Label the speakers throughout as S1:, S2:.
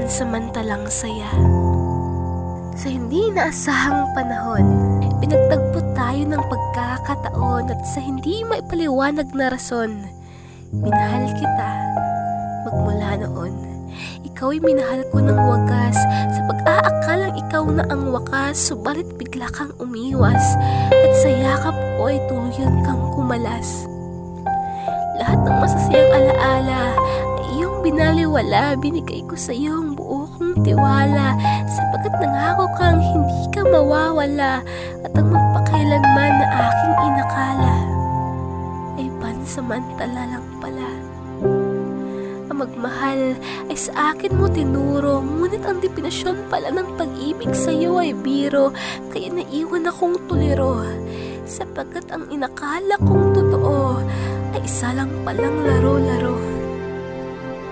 S1: pansamantalang saya. Sa hindi inaasahang panahon, pinagtagpo tayo ng pagkakataon at sa hindi maipaliwanag na rason, minahal kita magmula noon. Ikaw'y minahal ko ng wagas sa pag-aakalang ikaw na ang wakas, subalit bigla kang umiwas at sa yakap ko ay tuluyan kang kumalas. Lahat ng masasayang alaala ay iyong binaliwala, binigay ko sa iyo ang buo kong tiwala, sapagkat nangako kang hindi ka mawawala at ang magpakailanman na aking inakala ay pansamantala lang pala. Ang magmahal ay sa akin mo tinuro, ngunit ang depinisyon pala ng pag-ibig sa iyo ay biro, kaya naiwan akong tuliro, sapagkat ang inakala kong totoo ay isa lang palang laro-laro.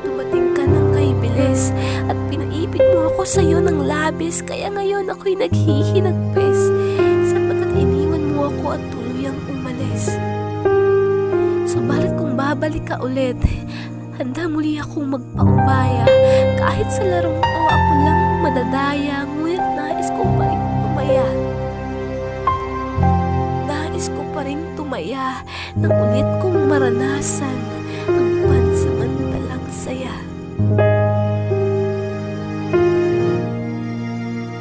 S1: Dumating ka ng kay bilis at pinaibig mo ako sa iyo ng labis, kaya ngayon ako'y naghihinagpis, sapagkat iniwan mo ako at tuluyang umalis. Subalit kung babalik ka ulit, handa muli akong magpaubaya, kahit sa larong to ako lang madadaya, ngunit nais ko pa rin tumaya. Nais ko pa rin tumaya nang ulit kong maranasan ang pansamantalang saya.